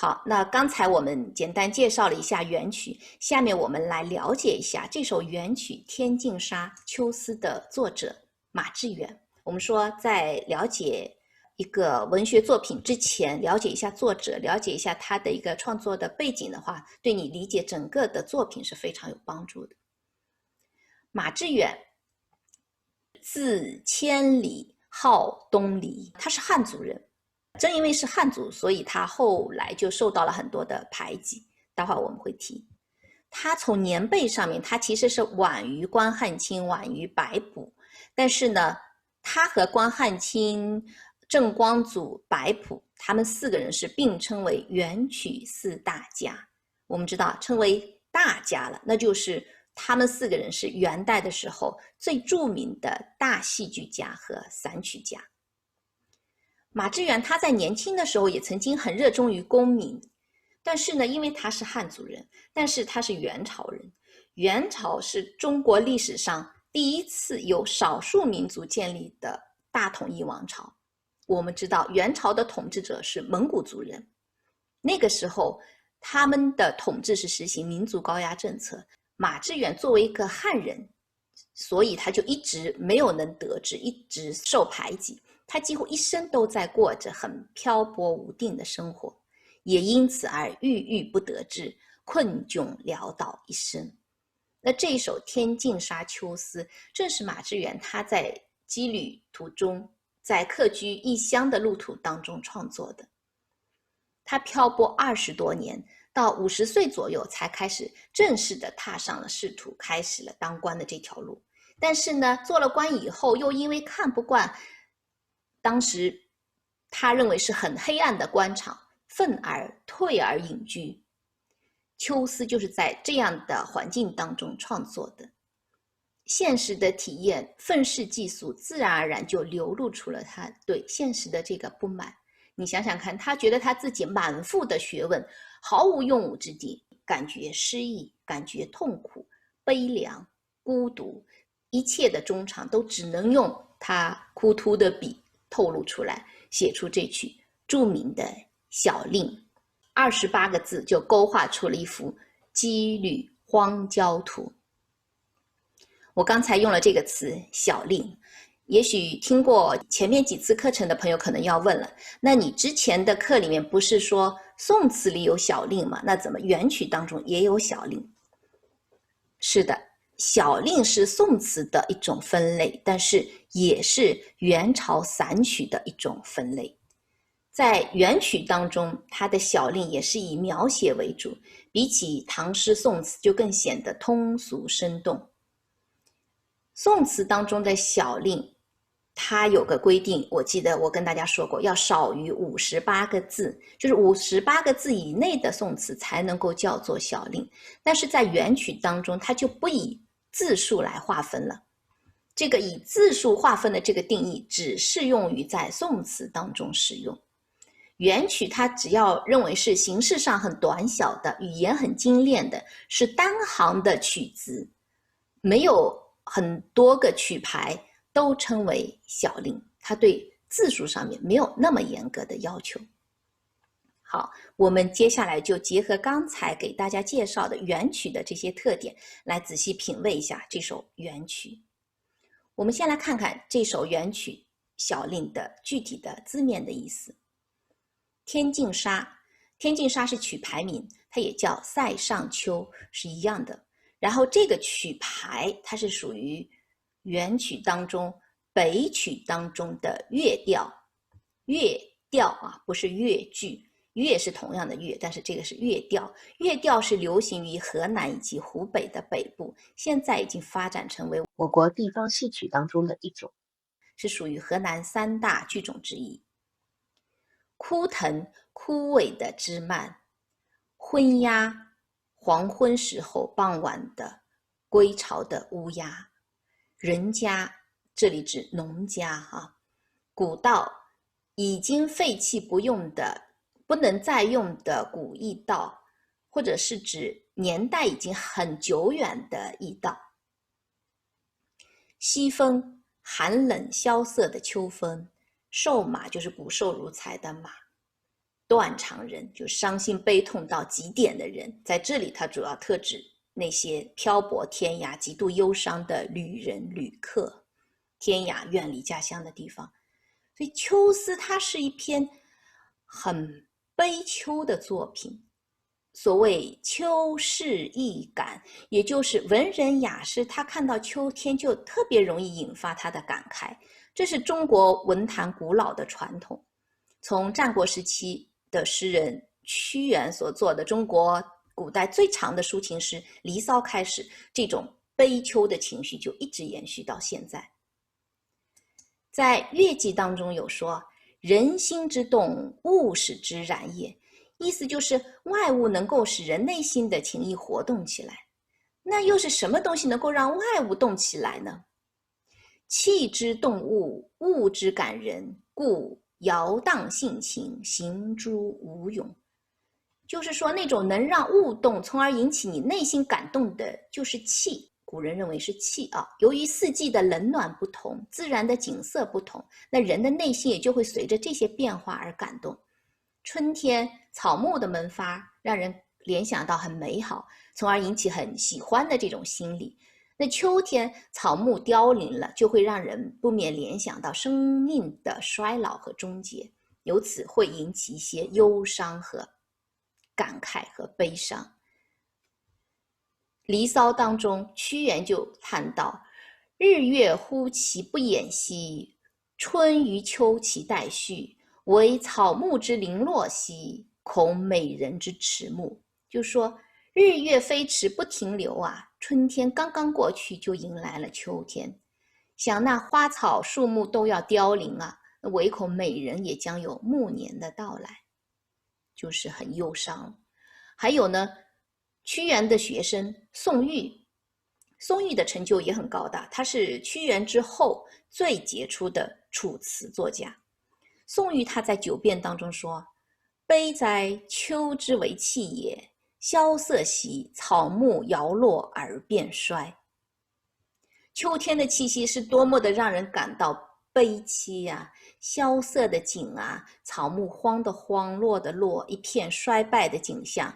好，那剛才我們簡單介紹了一下元曲，下面我們來了解一下這首元曲《天淨沙·秋思》的作者馬致遠。我們說，在了解一個文學作品之前，了解一下作者，了解一下他的一個創作的背景的話，對你理解整個的作品是非常有幫助的。馬致遠，字千里，號東籬，他是漢族人。正因為是漢族，所以他後來就受到了很多的排擠。待会兒我們會提，他從年輩上面，他其實是晚於關漢卿，晚於白朴。但是呢，他和關漢卿、鄭光祖、白朴，他們4個人是並稱為元曲4大家。我們知道，稱為大家了，那就是他們4個人是元代的時候最著名的大戲劇家和散曲家。馬致遠他在年輕的時候也曾經很熱衷於功名，但是呢，因為他是漢族人，但是他是元朝人。元朝是中國歷史上第一次由少數民族建立的大統一王朝。我們知道元朝的統治者是蒙古族人，那個時候他們的統治是實行民族高壓政策。馬致遠作為一個漢人，所以他就一直沒有能得志，一直受排擠。他幾乎一生都在過着很漂泊無定的生活，也因此而鬱鬱不得志，困窘潦倒一生。那這一首《天淨沙·秋思》正是馬致遠他在羈旅途中，在客居異鄉的路途當中創作的。他漂泊20多年，到50歲左右才開始正式的踏上了仕途，開始了當官的這條路。但是呢，做了官以後，又因為看不慣當時他認為是很黑暗的官場，憤而退而隱居。秋思就是在這樣的環境當中創作的。現實的體驗，憤世嫉俗，自然而然就流露出了他對現實的這個不滿。你想想看，他覺得他自己滿腹的學問毫無用武之地，感覺失意，感覺痛苦、悲涼、孤獨，一切的衷腸都只能用他枯禿的筆透露出來，寫出這曲著名的小令，28個字就勾畫出了一幅羈旅荒郊圖。我剛才用了這個詞小令，也許聽過前面幾次課程的朋友可能要問了，那你之前的課裡面不是說宋詞裡有小令嗎？那怎麼元曲當中也有小令？是的，小令是宋詞的一種分類，但是也是元朝散曲的一種分類。在元曲当中，它的小令也是以描寫為主，比起唐詩宋詞就更顯得通俗生動。宋詞當中的小令，它有個規定，我記得我跟大家說過，要少於58個字，就是58個字以內的宋詞才能夠叫做小令。但是在元曲當中，它就不以字數來劃分了。這個以字數劃分的這個定義，只適用於在宋詞當中使用。元曲它只要認為是形式上很短小的，語言很精煉的，是單行的曲子，沒有很多個曲牌，都稱為小令。它對字數上面沒有那麼嚴格的要求。好，我們接下來就結合剛才給大家介紹的元曲的這些特點，來仔細品味一下這首元曲。我們先來看看這首元曲小令的具體的字面的意思。天淨沙，天淨沙是曲牌名，它也叫塞上秋，是一樣的。然後這個曲牌它是屬於元曲當中北曲当中的樂調，樂調啊，不是樂句，樂是同樣的樂，但是這個是樂調。樂調是流行於河南以及湖北的北部，現在已經發展成為我國地方戲曲當中的一種，是屬於河南3大劇種之一。枯藤枯萎的枝蔓，昏鴉，黃昏時候傍晚的歸巢的烏鴉，人家，這裡指農家啊，古道，已經廢棄不用的，不能再用的古驛道，或者是指年代已經很久遠的驛道。西風，寒冷蕭瑟的秋風，瘦馬就是骨瘦如柴的馬。斷腸人，就傷心悲痛到極點的人。在這裡，它主要特指那些漂泊天涯、極度憂傷的旅人、旅客，天涯遠離家鄉的地方。所以《秋思》它是一篇很悲秋的作品。所謂秋事易感，也就是文人雅士他看到秋天就特別容易引發他的感慨。這是中國文壇古老的傳統，從戰國時期的詩人屈原所作的中國古代最長的抒情詩《離騷》開始，這種悲秋的情緒就一直延續到現在。在《樂記》當中有說：“人心之動，物使之然也。”意思就是外物能夠使人內心的情意活動起來。那又是什麼東西能夠讓外物動起來呢？氣之動物，物之感人，故搖蕩性情，行諸無永。就是說，那種能讓物動，從而引起你內心感動的，就是氣。古人認為是氣啊。由於四季的冷暖不同，自然的景色不同，那人的內心也就會隨着這些變化而感動。春天草木的萌發，讓人聯想到很美好，從而引起很喜歡的這種心理。那秋天草木凋零了，就會讓人不免聯想到生命的衰老和終結，由此會引起一些憂傷和感慨和悲傷。《離騷》當中，屈原就談到：“日月忽其不掩兮，春與秋其代序。惟草木之零落兮，恐美人之遲暮。”就說日月飛馳不停留啊，春天剛剛過去就迎來了秋天，想那花草樹木都要凋零啊，唯恐美人也將有暮年的到來，就是很憂傷。還有呢，屈原的學生宋玉，宋玉的成就也很高大，他是屈原之後最傑出的楚辭作家。宋玉他在《九變》當中說：“悲哉，秋之為氣也！蕭瑟兮，草木搖落而變衰。”秋天的氣息是多麼的讓人感到悲戚呀！蕭瑟的景啊，草木荒的荒，落的落，一片衰敗的景象。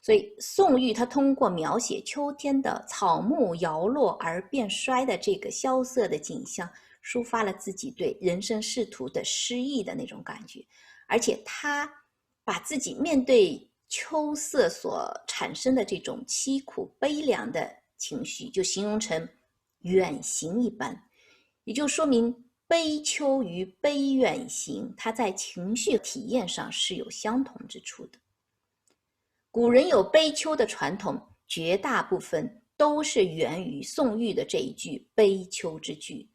所以宋玉他通過描寫秋天的草木搖落而變衰的這個蕭瑟的景象，抒發了自己對人生仕途的失意的那種感覺，而且他把自己面對秋色所產生的這種淒苦悲涼的情緒，就形容成遠行一般，也就說明悲秋與悲遠行，它在情緒體驗上是有相同之處的。古人有悲秋的傳統，絕大部分都是源於宋玉的這一句悲秋之句。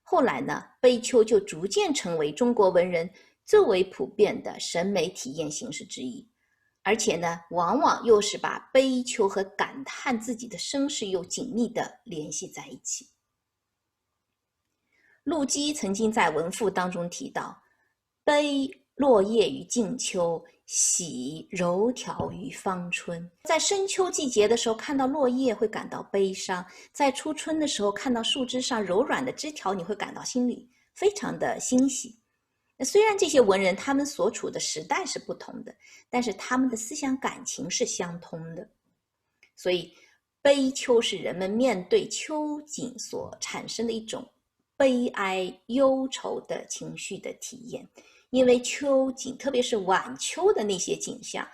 後來呢，悲秋就逐漸成為中國文人最為普遍的審美體驗形式之一，而且呢，往往又是把悲秋和感嘆自己的身世又緊密地聯繫在一起。陸機曾經在《文賦》當中提到：“悲落葉於靜秋，喜柔條於芳春。”在深秋季節的時候，看到落葉會感到悲傷；在初春的時候，看到樹枝上柔軟的枝條，你會感到心裡非常的欣喜。雖然這些文人他們所處的時代是不同的，但是他們的思想感情是相通的。所以悲秋是人們面對秋景所產生的一種悲哀憂愁的情緒的體驗。因為秋景，特別是晚秋的那些景象，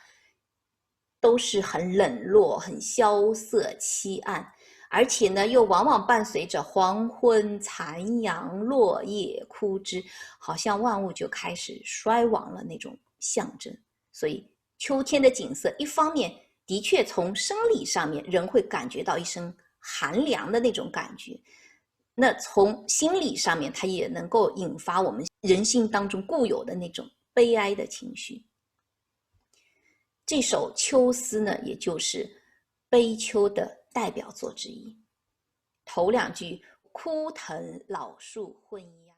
都是很冷落、很蕭瑟、凄暗，而且呢，又往往伴隨着黃昏、殘陽、落葉、枯枝，好像萬物就開始衰亡了那種象徵。所以，秋天的景色，一方面的確從生理上面，人會感覺到一身寒涼的那種感覺。那從心理上面，它也能夠引發我們人性當中固有的那種悲哀的情緒。這首《秋思》呢，也就是悲秋的代表作之一。頭兩句“枯藤老樹昏鴉”。